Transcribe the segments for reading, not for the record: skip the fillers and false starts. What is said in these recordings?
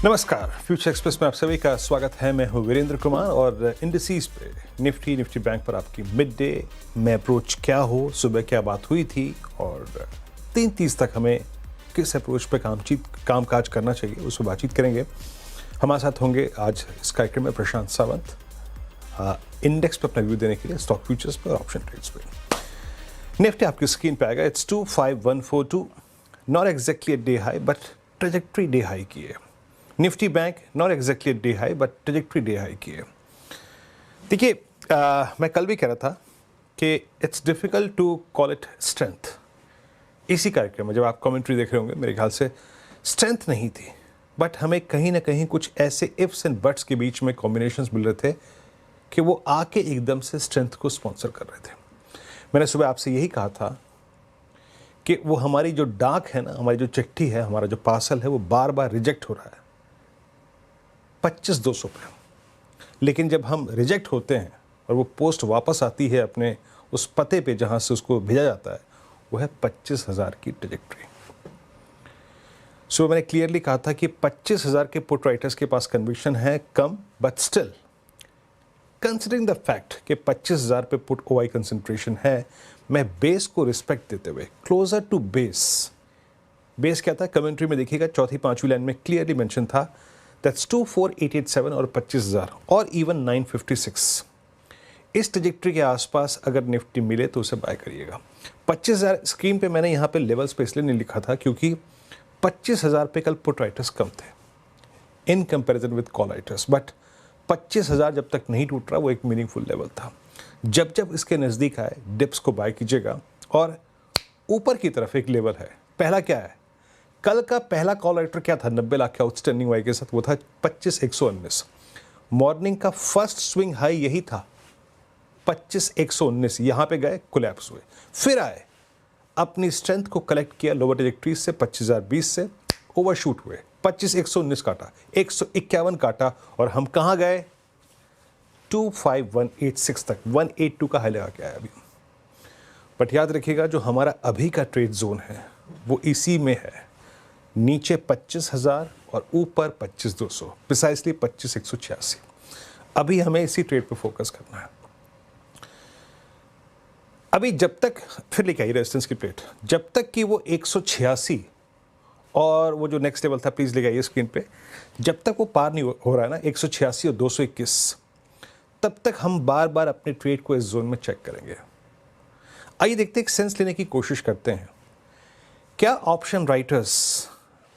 नमस्कार, future express में आप सभी का स्वागत है। मैं हूं वीरेंद्र कुमार और इंडिसेस पे निफ्टी बैंक पर आपकी मिड डे में अप्रोच क्या हो, सुबह क्या बात हुई थी और 3:30 तक हमें किस अप्रोच पे काम काज करना चाहिए उस पर बातचीत करेंगे। हमारे साथ होंगे आज इस कार्यक्रम में प्रशांत सावंत, इंडेक्स पर अपना व्यू देने के लिए, स्टॉक फ्यूचर्स पर, ऑप्शन ट्रेड्स पे। निफ्टी आपकी स्क्रीन पे आएगा, it's 25142, not exactly day high but trajectory day high की है। Nifty bank not exactly day high but trajectory day high की है। देखिए, मैं कल भी कह रहा था कि it's difficult to call it strength. इसी कार्यक्रम में जब आप कमेंट्री देख रहे होंगे, मेरे ख्याल से स्ट्रेंथ नहीं थी, बट हमें कहीं ना कहीं कुछ ऐसे इफ्स एंड बट्स के बीच में कॉम्बिनेशंस मिल रहे थे कि वो आके एकदम से स्ट्रेंथ को स्पॉन्सर कर रहे थे। मैंने सुबह आपसे यही कहा था कि वो हमारी जो डाक है ना, हमारी जो चिट्ठी है, हमारा जो पार्सल है, वो बार बार रिजेक्ट हो रहा है 25,200 पे। लेकिन जब हम रिजेक्ट होते हैं और वो पोस्ट वापस आती है अपने उस पते पे जहाँ से उसको भेजा जाता है, वो है 25,000 की ट्रेजेक्ट्री। सो मैंने क्लियरली कहा था कि 25,000 के पुट राइटर्स के पास कन्विक्शन है कम, but still considering the fact कि 25,000 पे पुट ओआई कंसंट्रेशन है, मैं बेस को रिस्पेक्ट देते हुए क्लोजर टू बेस क्या था, कमेंट्री में देखिएगा, चौथी पांचवी लाइन में क्लियरली मेंशन था, दैट्स 24,887 और 25,000 और इवन 956। इस ट्रेजेक्ट्री के आसपास अगर निफ्टी मिले तो उसे बाय करिएगा। 25,000 स्क्रीन पे मैंने यहाँ पे लेवल्स पे इसलिए नहीं लिखा था क्योंकि 25,000 पे कल पुट राइटर्स कम थे in comparison with call writers, but 25,000 जब तक नहीं टूट रहा वो एक मीनिंगफुल लेवल था। जब जब इसके नज़दीक आए डिप्स को बाय कीजिएगा। और ऊपर की तरफ एक लेवल है, पहला क्या है, कल का पहला कॉल राइटर क्या था 90 लाख के आउटस्टैंडिंग वाई के साथ, वो था 25,119। मॉर्निंग का फर्स्ट स्विंग हाई यही था 25,119, यहां पे गए, कोलैप्स हुए, फिर आए, अपनी स्ट्रेंथ को कलेक्ट किया लोअर ट्रेजेक्ट्री से 25,020 से, ओवरशूट हुए, 25,119 काटा, 151 काटा और हम कहां गए 25,186 तक, 182 का हाई लगा के आया अभी। बट याद रखिएगा, जो हमारा अभी का ट्रेड जोन है वो इसी में है, नीचे 25,000 और ऊपर 25,200, प्रिसाइसली 25,186। अभी हमें इसी ट्रेड पे फोकस करना है। अभी जब तक, फिर लेके आई रेजिस्टेंस की प्लेट, जब तक कि वो 186 और वो जो नेक्स्ट लेवल था, प्लीज लेके आइए स्क्रीन पे, जब तक वो पार नहीं हो रहा है ना 186 और 221, तब तक हम बार बार अपने ट्रेड को इस जोन में चेक करेंगे। आइए देखते एक सेंस लेने की कोशिश करते हैं। क्या ऑप्शन राइटर्स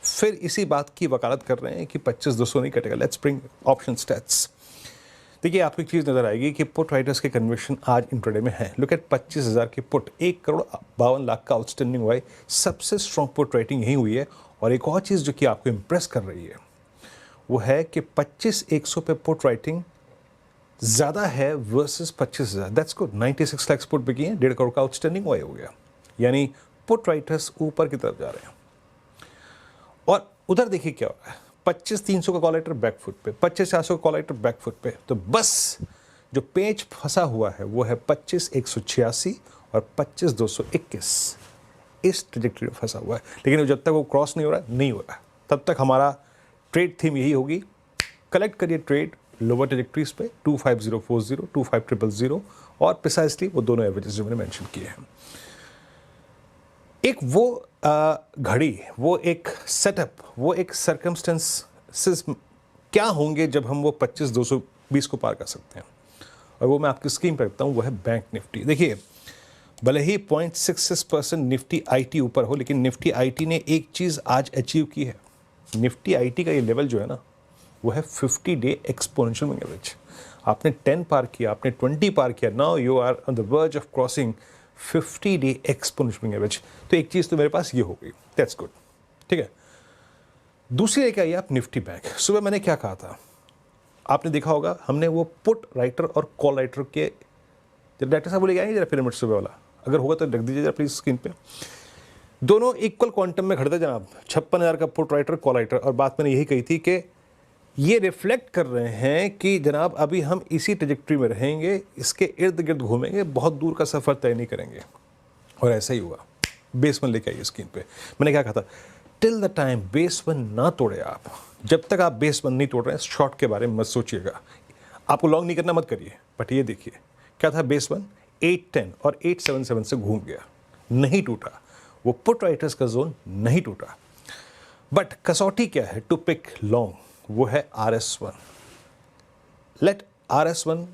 फिर इसी बात की वकालत कर रहे हैं कि 25,200 नहीं कटेगा? Let's bring option stats. देखिए, आपको एक चीज़ नजर आएगी कि पुट राइटर्स के कन्विक्शन आज इंट्राडे में है। लुक एट 25,000 के पुट, 1,52,00,000 का आउटस्टैंडिंग वाई, सबसे स्ट्रॉन्ग पुट राइटिंग यही हुई है। और एक और चीज़ जो कि आपको इंप्रेस कर रही है वो है कि 25,100 पे पुट राइटिंग ज़्यादा है versus 25,000। That's good. 96 lakh put बिकी है, 1.5 करोड़ का आउटस्टैंडिंग वाई हो गया, यानी पुट राइटर्स ऊपर की तरफ जा रहे हैं। और उधर देखिए क्या हो रहा है, 25,300 का कॉल राइटर बैकफुट पे, 25,400 का कॉल राइटर बैकफुट पे। तो बस जो पेच फंसा हुआ है वो है 25,186 और 25,221, इस ट्रेजेक्टरी में फंसा हुआ है। लेकिन जब तक वो क्रॉस नहीं हो रहा, तब तक हमारा ट्रेड थीम यही होगी, कलेक्ट करिए ट्रेड लोअर ट्रेजेक्टरीज पे 25,040, 25,000 और प्रिसाइसली वो दोनों एवरेजेस जो मैंने मेंशन किए हैं। एक वो घड़ी, वो एक सेटअप, वो एक सर्कमस्टेंसेस क्या होंगे जब हम वो 25,220 को पार कर सकते हैं, और वो मैं आपकी स्क्रीन पर रखता हूँ, वो है बैंक निफ्टी। देखिए, भले ही 0.66% निफ्टी आईटी ऊपर हो, लेकिन निफ्टी आईटी ने एक चीज़ आज अचीव की है। निफ्टी आईटी का ये लेवल जो है ना, वो है 50 डे एक्सपोनेंशियल मूविंग एवरेज। आपने 10 पार किया, आपने 20 पार किया, now you are on the verge of crossing 50 day exponential average. तो एक चीज़ तो मेरे पास ये हो गई, दैट्स गुड, ठीक है। दूसरी लेके आइए आप निफ्टी बैंक। सुबह मैंने क्या कहा था, आपने देखा होगा, हमने वो पुट राइटर और कॉल राइटर के, जब डायरेक्टर साहब बोले आएंगे जरा पिरामिड सुबह वाला, अगर होगा तो रख दीजिए जरा प्लीज स्क्रीन पे। दोनों इक्वल क्वांटम में खड़े थे जनाब, 56,000 का पुट राइटर, कॉल राइटर। और बात मैंने यही कही थी कि ये रिफ्लेक्ट कर रहे हैं कि जनाब अभी हम इसी ट्रेजेक्ट्री में रहेंगे, इसके इर्द गिर्द घूमेंगे, बहुत दूर का सफ़र तय नहीं करेंगे। और ऐसा ही हुआ। बेस में लेके आइए स्क्रीन पे। मैंने क्या कहा था, टिल द टाइम बेस 1 ना तोड़े आप, जब तक आप बेस 1 नहीं तोड़ रहे हैं शॉर्ट के बारे में मत सोचिएगा। आपको लॉन्ग नहीं करना, मत करिए, बट ये देखिए क्या था, बेस 1 810 और 877 से घूम गया, नहीं टूटा, वो पुट राइटर्स का जोन नहीं टूटा। बट कसौटी क्या है टू पिक लॉन्ग, वो है RS1। लेट RS1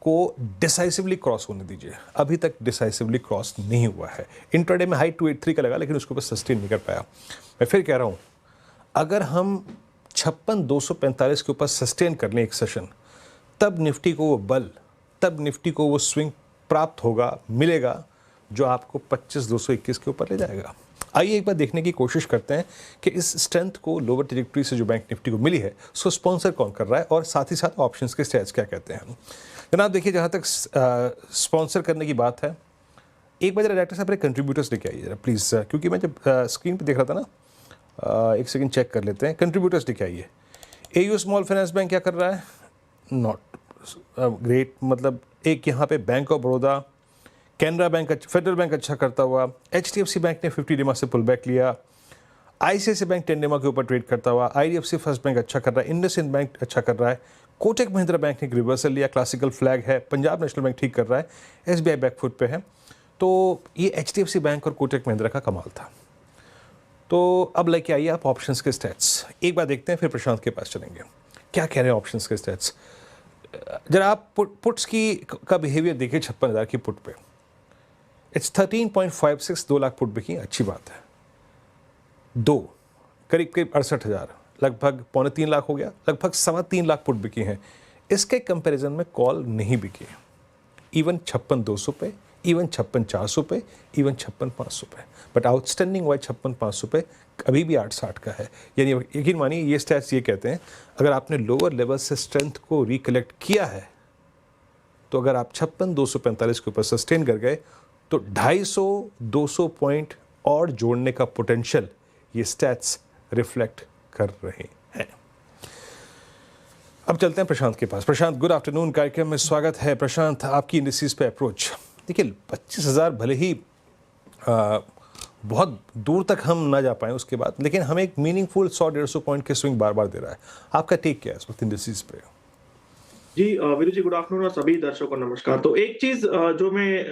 को डिसाइसिवली क्रॉस होने दीजिए, अभी तक डिसाइसिवली क्रॉस नहीं हुआ है। इंट्राडे में हाई 283 का लगा, लेकिन उसके ऊपर सस्टेन नहीं कर पाया। मैं फिर कह रहा हूं, अगर हम 56,245 के ऊपर सस्टेन कर लें एक सेशन, तब निफ्टी को वो बल, तब निफ्टी को वो स्विंग प्राप्त होगा, मिलेगा, जो आपको 25,221 के ऊपर ले जाएगा। आइए एक बार देखने की कोशिश करते हैं कि इस स्ट्रेंथ को लोअर ट्रैजेक्टरी से जो बैंक निफ्टी को मिली है, उसको स्पॉन्सर कौन कर रहा है और साथ ही साथ ऑप्शंस के स्टेज क्या कहते हैं। जनाब देखिए, जहाँ तक स्पॉन्सर करने की बात है, एक बार डायरेक्टर साहब कंट्रीब्यूटर्स लेके आइए जरा प्लीज़, क्योंकि मैं जब स्क्रीन पे देख रहा था ना, एक सेकंड चेक कर लेते हैं। कंट्रीब्यूटर्स लेके आइए। AU स्मॉल फाइनेंस बैंक क्या कर रहा है? नॉट ग्रेट, मतलब एक यहाँ पे bank of Baroda, Canara bank, federal bank अच्छा करता हुआ, HDFC बैंक ने 50 डेमा से पुल बैक लिया, ICICI बैंक 10 डेमा के ऊपर ट्रेड करता हुआ, IDFC फर्स्ट बैंक अच्छा कर रहा है, इंडसइंड बैंक अच्छा कर रहा है, कोटक महिंद्रा बैंक ने एक रिवर्सल लिया, क्लासिकल फ्लैग है, पंजाब नेशनल बैंक ठीक कर रहा है, SBI बैकफुट पे है। तो ये HDFC बैंक और कोटक महिंद्रा का कमाल था। तो अब लेके आइए आप ऑप्शंस के स्टैट्स, एक बार देखते हैं, फिर प्रशांत के पास चलेंगे। क्या कह रहे हैं ऑप्शंस के स्टैट्स? जरा आप पुट्स की का बिहेवियर देखिए 56,000 की पुट पे, इट्स 13.56, 2 लाख पुट बिकी, अच्छी बात है। 2 करीब 68,000, लगभग 2.25 लाख हो गया, लगभग 3.25 लाख पुट बिकी हैं। इसके कंपैरिजन में कॉल नहीं बिकी, इवन 56,200 पे, इवन 56,400 पे, इवन 56,500 पे, बट आउटस्टैंडिंग वाइज 56,500 पे अभी भी 860 का है। यानी यकीन मानिए, ये स्टैट्स ये कहते हैं, अगर आपने लोअर लेवल से स्ट्रेंथ को रिकलेक्ट किया है, तो अगर आप 56,245 के ऊपर सस्टेन कर गए, तो 250-200 पॉइंट और जोड़ने का पोटेंशियल ये स्टैट्स रिफ्लेक्ट कर रहे हैं। अब चलते हैं प्रशांत के पास। प्रशांत, गुड आफ्टरनून, कार्यक्रम में स्वागत है। प्रशांत, आपकी इंडिसेस पे अप्रोच देखिए, 25,000 भले ही बहुत दूर तक हम ना जा पाए उसके बाद, लेकिन हमें एक मीनिंगफुल 100-150 पॉइंट के स्विंग बार बार दे रहा है। आपका टेक क्या है इस वक्त इंडिसेस पे? जी वीरू जी, गुड आफ्टरनून और सभी दर्शकों को नमस्कार। तो एक चीज जो मैं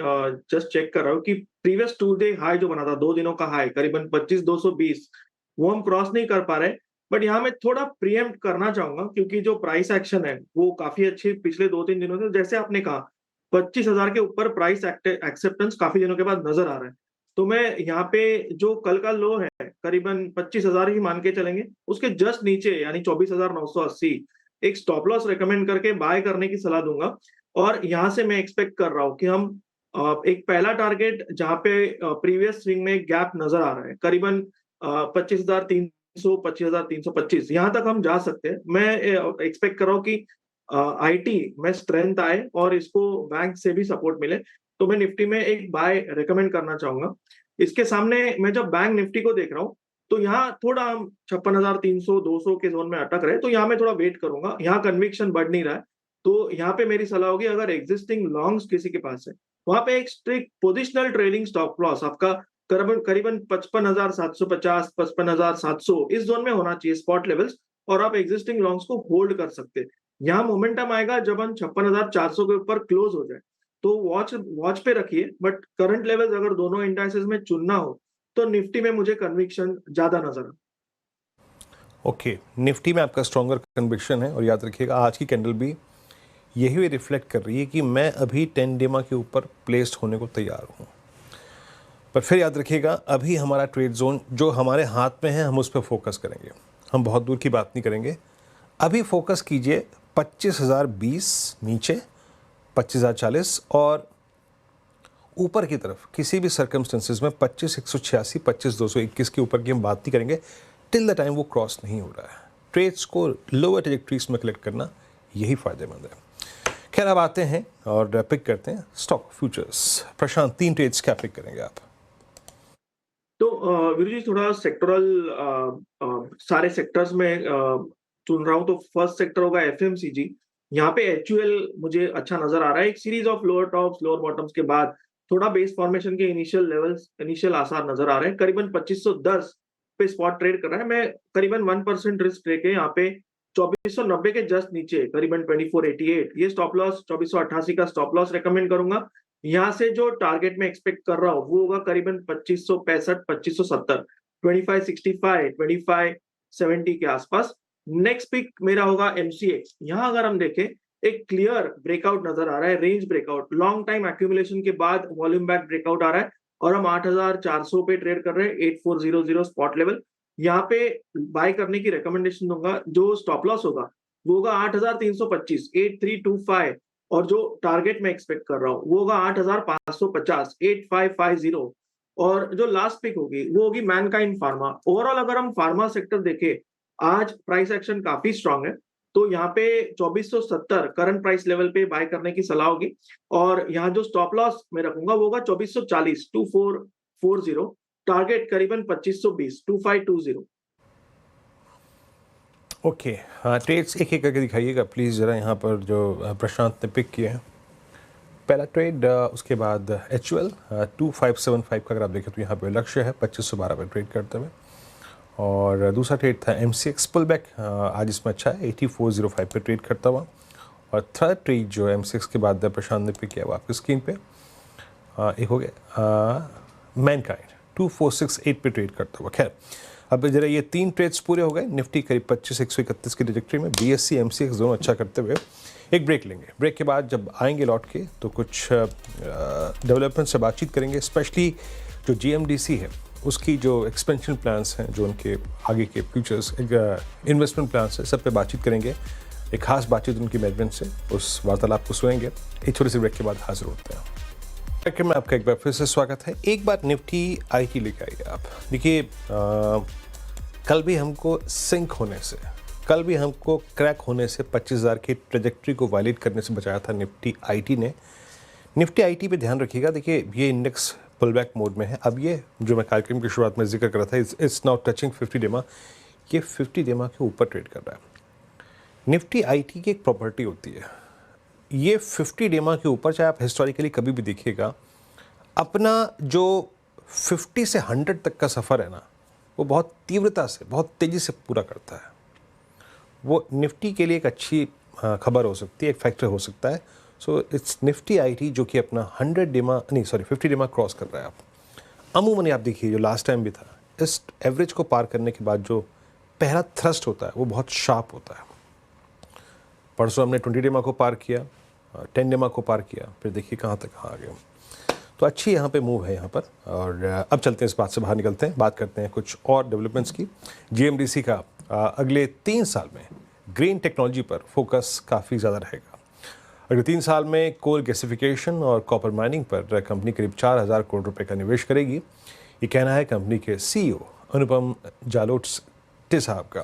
जस्ट चेक कर रहा हूँ कि प्रीवियस 2 डे हाई जो बना था, 2 दिनों का हाई करीबन 25,220, वो हम क्रॉस नहीं कर पा रहे। बट यहाँ मैं थोड़ा प्रीएम्प्ट करना चाहूंगा, क्योंकि जो प्राइस एक्शन है वो काफी अच्छी पिछले 2-3 दिनों से, जैसे आपने कहा 25,000 के ऊपर प्राइस एक्सेप्टेंस काफी दिनों के बाद नजर आ रहा है। तो मैं यहाँ पे जो कल का लो है करीबन 25,000 ही मान के चलेंगे, उसके जस्ट नीचे यानी 24,980 एक स्टॉप लॉस रेकमेंड करके बाय करने की सलाह दूंगा। और यहाँ से मैं एक्सपेक्ट कर रहा हूँ कि हम एक पहला टारगेट जहाँ पे प्रीवियस स्विंग में गैप नजर आ रहा है करीबन 25,300, 25,325, यहाँ तक हम जा सकते हैं। मैं एक्सपेक्ट कर रहा हूँ कि IT में स्ट्रेंथ आए और इसको बैंक से भी सपोर्ट मिले, तो मैं निफ्टी में एक बाय रेकमेंड करना चाहूंगा। इसके सामने मैं जब बैंक निफ्टी को देख रहा हूँ, तो यहाँ थोड़ा हम 56,300, 200 के जोन में अटक रहे, तो यहाँ मैं थोड़ा वेट करूंगा। यहाँ कन्विक्शन बढ़ नहीं रहा है, तो यहाँ पे मेरी सलाह होगी, अगर एग्जिस्टिंग लॉन्ग्स किसी के पास है, वहां पे एक strict positional trailing stop loss आपका करीबन करीबन 55,750, 55,700 इस जोन में होना चाहिए स्पॉट लेवल्स, और आप एग्जिस्टिंग लॉन्ग्स को होल्ड कर सकते हैं। यहाँ मोमेंटम आएगा जब हम 56,400 के ऊपर क्लोज हो जाए, तो वॉच पे रखिए। बट करंट लेवल्स अगर दोनों इंडाइसेस में चुनना हो, तो निफ्टी में मुझे कन्विक्शन ज्यादा नजर आ। ओके, निफ्टी में आपका स्ट्रॉन्गर कन्विक्शन है, और याद रखिएगा आज की कैंडल भी यही रिफ्लेक्ट कर रही है कि मैं अभी 10 डेमा के ऊपर प्लेस्ड होने को तैयार हूँ। पर फिर याद रखिएगा, अभी हमारा ट्रेड जोन जो हमारे हाथ में है, हम उस पर फोकस करेंगे, हम बहुत दूर की बात नहीं करेंगे। अभी फोकस कीजिए 25,020 नीचे, 25,040 और ऊपर की तरफ किसी भी सर्कमस्टेंसेस में 25,186, 25,221 के ऊपर की हम बात नहीं करेंगे टिल द टाइम वो क्रॉस नहीं हो रहा है। ट्रेड्स को लोअर ट्रैजेक्टरीज में कलेक्ट करना यही फायदेमंद है। खैर, अब आते हैं और पिक करते हैं स्टॉक फ्यूचर्स। प्रशांत, 3 ट्रेड्स क्या पिक करेंगे आप? तो वीरू जी, थोड़ा सेक्टरल सारे सेक्टर्स में चुन रहा हूँ। तो फर्स्ट सेक्टर होगा FMCG। यहाँ पे HUL मुझे अच्छा नजर आ रहा है। एक series of lower tops lower bottoms के बाद थोड़ा बेस फॉर्मेशन के इनिशियल आसार नजर आ रहे हैं। करीबन 2510 पे स्पॉट ट्रेड कर रहा है। मैं करीबन 1% रिस्क लेके यहाँ पे 2490 के जस्ट नीचे करीबन 2488 ये स्टॉप लॉस 2488 का स्टॉप लॉस रेकमेंड करूंगा। यहाँ से जो टारगेट मैं एक्सपेक्ट कर रहा हूँ वो होगा करीबन 2565 2570 2565 2570 के आसपास। नेक्स्ट पिक मेरा होगा एमसीएक्स। यहाँ अगर हम देखें एक क्लियर ब्रेकआउट नजर आ रहा है, range breakout, long time accumulation के बाद वॉल्यूम बैक ब्रेकआउट आ रहा है और हम 8400 पे ट्रेड कर रहे हैं, 8400 स्पॉट लेवल। यहाँ पे बाय करने की रिकमेंडेशन दूंगा। जो स्टॉप लॉस होगा वो होगा 8325 8325 और जो टारगेट मैं एक्सपेक्ट कर रहा हूँ वो होगा 8550 8550 और जो लास्ट पिक होगी वो होगी मैनकाइंड फार्मा। ओवरऑल अगर हम फार्मा सेक्टर देखें आज प्राइस एक्शन काफी स्ट्रांग है, तो यहाँ पे 2470 करंट प्राइस लेवल पे बाय करने की सलाह होगी और यहाँ जो स्टॉप लॉस मैं रखूंगा वो होगा 2440 2440 टारगेट करीबन 2520 2520। ओके, हाँ, ट्रेड्स एक एक करके दिखाइएगा प्लीज़ ज़रा। यहाँ पर जो प्रशांत ने पिक किए हैं, पहला ट्रेड, उसके बाद HUL 2575 का अगर आप देखें तो यहाँ पे लक्ष्य है 2512 पे ट्रेड करते हुए। और दूसरा ट्रेड था MCX पुल बैक, आज इसमें अच्छा है 8405 पे ट्रेड करता हुआ। और थर्ड ट्रेड जो MCX के बाद प्रशांत ने पिक किया वो आपकी स्क्रीन पे एक हो गया मैनकाइंड 2468 पे ट्रेड करता हुआ। खैर, अब जरा ये तीन ट्रेड्स पूरे हो गए। निफ्टी करीब 25,131 की ट्रेजेक्टरी में, BSE MCX दोनों अच्छा करते हुए एक ब्रेक लेंगे। ब्रेक के बाद जब आएंगे लौट के तो कुछ डेवलपमेंट से बातचीत करेंगे, स्पेशली जो GMDC है उसकी जो एक्सपेंशन प्लान्स हैं, जो उनके आगे के फ्यूचर्स इन्वेस्टमेंट प्लान्स हैं, सब पे बातचीत करेंगे। एक खास बातचीत उनकी मैनेजमेंट से, उस वार्तालाप को सुनेंगे। एक छोटी सी ब्रेक के बाद हाजिर होते हैं। कार्यक्रम में आपका एक बार फिर से स्वागत है। एक बार निफ्टी IT लेके आइए आप। देखिए, कल भी हमको सिंक होने से, कल भी हमको क्रैक होने से 25,000 की ट्रेजेक्ट्री को वायलेट करने से बचाया था निफ्टी IT ने। निफ्टी IT पे ध्यान रखिएगा। देखिए, ये इंडेक्स पुल बैक मोड में है। अब ये जो मैं कार्यक्रम की शुरुआत में जिक्र कर रहा था, इट्स नाउ टचिंग 50 डेमा, ये 50 डेमा के ऊपर ट्रेड कर रहा है। निफ्टी IT की एक प्रॉपर्टी होती है, ये 50 डेमा के ऊपर, चाहे आप हिस्टोरिकली कभी भी देखिएगा, अपना जो 50 से 100 तक का सफ़र है ना, वो बहुत तीव्रता से, बहुत तेज़ी से पूरा करता है। वो निफ्टी के लिए एक अच्छी खबर हो सकती है, एक फैक्टर हो सकता है। सो इट्स निफ्टी IT जो कि अपना 50 डेमा क्रॉस कर रहा है। आप अमूमन आप देखिए, जो लास्ट टाइम भी था, इस एवरेज को पार करने के बाद जो पहला थ्रस्ट होता है वो बहुत शार्प होता है। परसों हमने 20 डेमा को पार किया, 10 डेमा को पार किया, फिर देखिए कहाँ तक आ गए। तो अच्छी यहाँ पे मूव है यहाँ पर। और अब चलते हैं, इस बात से बाहर निकलते हैं, बात करते हैं कुछ और डेवलपमेंट्स की। GMDC का अगले 3 साल में ग्रीन टेक्नोलॉजी पर फोकस काफ़ी ज़्यादा रहेगा। अगले 3 साल में कोल गैसिफिकेशन और कॉपर माइनिंग पर कंपनी करीब 4,000 करोड़ रुपए का निवेश करेगी। ये कहना है कंपनी के CEO अनुपम जालोटे साहब का।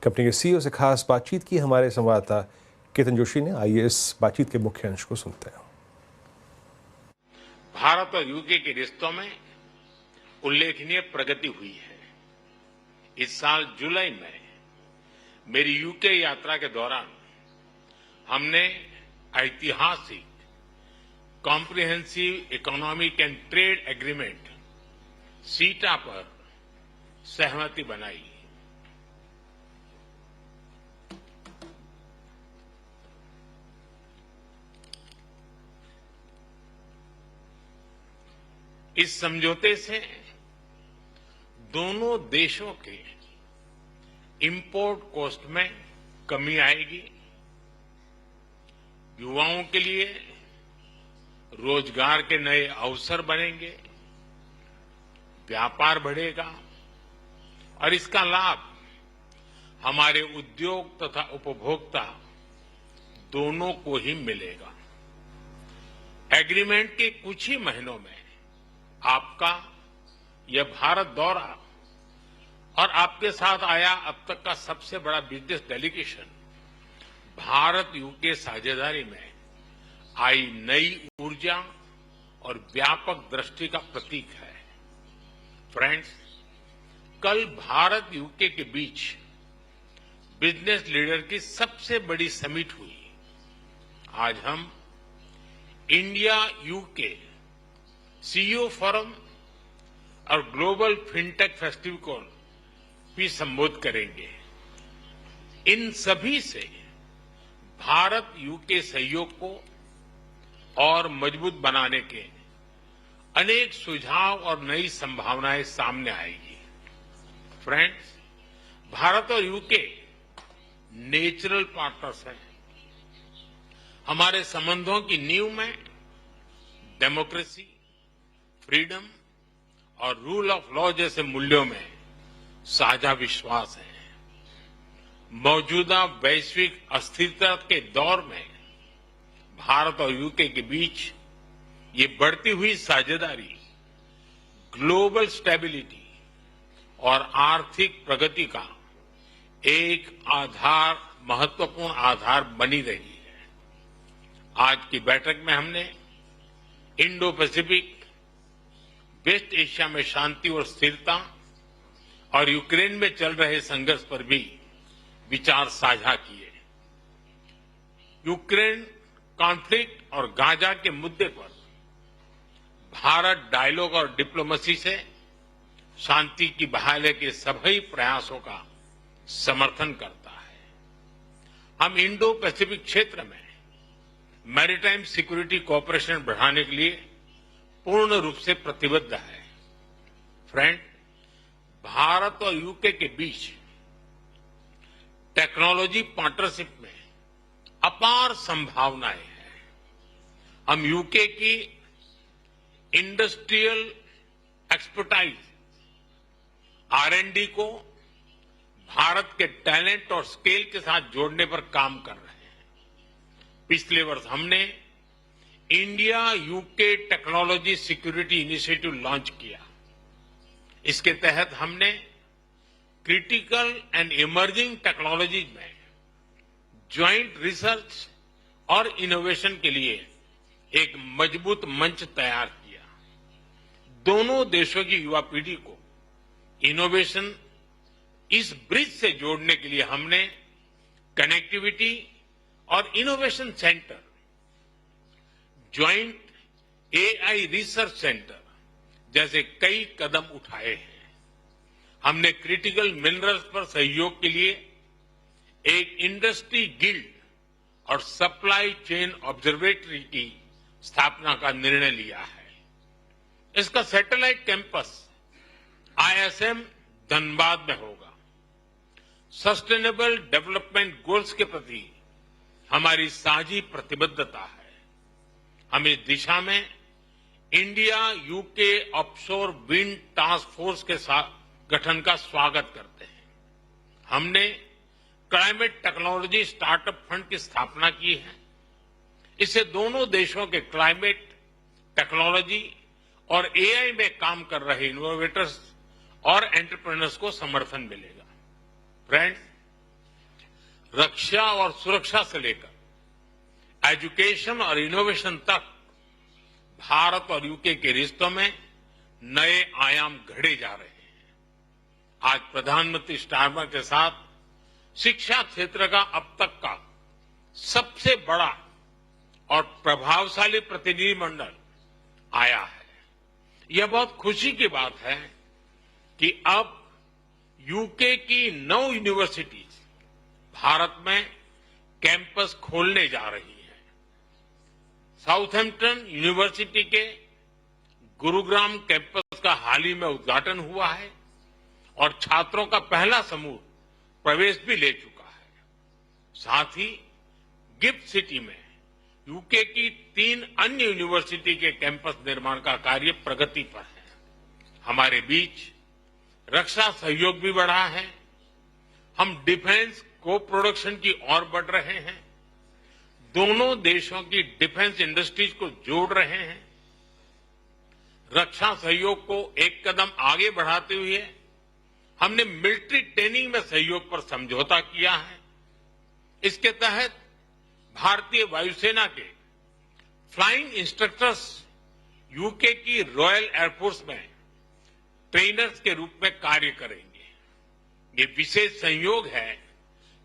कंपनी के CEO से खास बातचीत की हमारे संवाददाता केतन जोशी ने। आइए इस बातचीत के मुख्य अंश को सुनते हैं। भारत और यूके के रिश्तों में उल्लेखनीय प्रगति हुई है। इस साल जुलाई में मेरी यूके यात्रा के दौरान हमने ऐतिहासिक comprehensive economic and trade agreement सीटा पर सहमति बनाई। इस समझौते से दोनों देशों के इंपोर्ट कॉस्ट में कमी आएगी, युवाओं के लिए रोजगार के नए अवसर बनेंगे, व्यापार बढ़ेगा और इसका लाभ हमारे उद्योग तथा उपभोक्ता दोनों को ही मिलेगा। एग्रीमेंट के कुछ ही महीनों में आपका यह भारत दौरा और आपके साथ आया अब तक का सबसे बड़ा बिजनेस डेलीगेशन भारत यूके साझेदारी में आई नई ऊर्जा और व्यापक दृष्टि का प्रतीक है। फ्रेंड्स, कल भारत यूके के बीच बिजनेस लीडर की सबसे बड़ी समिट हुई। आज हम इंडिया यूके CEO फोरम और ग्लोबल फिनटेक फेस्टिवल को भी संबोधित करेंगे। इन सभी से भारत यूके सहयोग को और मजबूत बनाने के अनेक सुझाव और नई संभावनाएं सामने आएगी। फ्रेंड्स, भारत और यूके नेचुरल पार्टनर्स हैं। हमारे संबंधों की नींव में डेमोक्रेसी, फ्रीडम और रूल ऑफ लॉ जैसे मूल्यों में साझा विश्वास है। मौजूदा वैश्विक अस्थिरता के दौर में भारत और यूके के बीच ये बढ़ती हुई साझेदारी ग्लोबल स्टेबिलिटी और आर्थिक प्रगति का एक महत्वपूर्ण आधार बनी रही है। आज की बैठक में हमने इंडो पैसिफिक, वेस्ट एशिया में शांति और स्थिरता और यूक्रेन में चल रहे संघर्ष पर भी विचार साझा किए। यूक्रेन कॉन्फ्लिक्ट और गाजा के मुद्दे पर भारत डायलॉग और डिप्लोमेसी से शांति की बहाली के सभी प्रयासों का समर्थन करता है। हम इंडो पैसिफिक क्षेत्र में मैरीटाइम सिक्योरिटी कोऑपरेशन बढ़ाने के लिए पूर्ण रूप से प्रतिबद्ध है। फ्रेंड, भारत और यूके के बीच टेक्नोलॉजी पार्टनरशिप में अपार संभावनाएं हैं। हम यूके की इंडस्ट्रियल एक्सपर्टाइज, R&D को भारत के टैलेंट और स्केल के साथ जोड़ने पर काम कर रहे हैं। पिछले वर्ष हमने India UK technology security initiative launch किया। इसके तहत हमने क्रिटिकल एंड इमर्जिंग टेक्नोलॉजीज में ज्वाइंट रिसर्च और इनोवेशन के लिए एक मजबूत मंच तैयार किया। दोनों देशों की युवा पीढ़ी को इनोवेशन इस ब्रिज से जोड़ने के लिए हमने कनेक्टिविटी और innovation centre, joint AI research centre जैसे कई कदम उठाए हैं। हमने क्रिटिकल मिनरल्स पर सहयोग के लिए एक इंडस्ट्री गिल्ड और सप्लाई चेन ऑब्जर्वेटरी की स्थापना का निर्णय लिया है। इसका सैटेलाइट कैंपस ISM धनबाद में होगा। सस्टेनेबल डेवलपमेंट गोल्स के प्रति हमारी साझी प्रतिबद्धता है। हम इस दिशा में India UK offshore wind task force के गठन का स्वागत करते हैं। हमने क्लाइमेट टेक्नोलॉजी स्टार्टअप फंड की स्थापना की है। इससे दोनों देशों के क्लाइमेट टेक्नोलॉजी और AI में काम कर रहे इनोवेटर्स और एंटरप्रेन्योर्स को समर्थन मिलेगा। फ्रेंड्स, रक्षा और सुरक्षा से लेकर एजुकेशन और इनोवेशन तक भारत और यूके के रिश्तों में नए आयाम घड़े जा रहे हैं। आज प्रधानमंत्री स्टारमर के साथ शिक्षा क्षेत्र का अब तक का सबसे बड़ा और प्रभावशाली प्रतिनिधिमंडल आया है। यह बहुत खुशी की बात है कि अब यूके की 9 यूनिवर्सिटीज भारत में कैंपस खोलने जा रही है। साउथहैम्पटन यूनिवर्सिटी के गुरुग्राम कैंपस का हाल ही में उद्घाटन हुआ है और छात्रों का पहला समूह प्रवेश भी ले चुका है। साथ ही गिफ्ट सिटी में यूके की 3 अन्य यूनिवर्सिटी के कैंपस निर्माण का कार्य प्रगति पर है। हमारे बीच रक्षा सहयोग भी बढ़ा है। हम डिफेंस को प्रोडक्शन की ओर बढ़ रहे हैं। दोनों देशों की डिफेंस इंडस्ट्रीज को जोड़ रहे हैं। रक्षा सहयोग को एक कदम आगे बढ़ाते हुए हमने मिलिट्री ट्रेनिंग में सहयोग पर समझौता किया है। इसके तहत भारतीय वायुसेना के फ्लाइंग इंस्ट्रक्टर्स यूके की रॉयल एयरफोर्स में ट्रेनर्स के रूप में कार्य करेंगे। ये विशेष संयोग है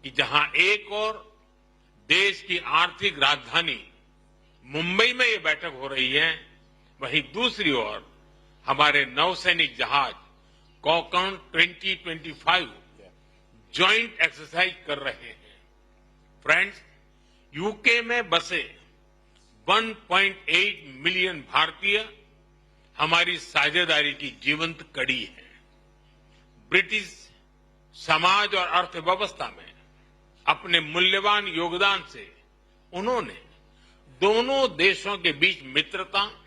कि जहां एक और देश की आर्थिक राजधानी मुंबई में ये बैठक हो रही है, वहीं दूसरी ओर हमारे नौसैनिक जहाज कॉकन 2025 जॉइंट एक्सरसाइज कर रहे हैं। फ्रेंड्स, यूके में बसे 1.8 मिलियन भारतीय हमारी साझेदारी की जीवंत कड़ी है। ब्रिटिश समाज और अर्थव्यवस्था में अपने मूल्यवान योगदान से उन्होंने दोनों देशों के बीच मित्रता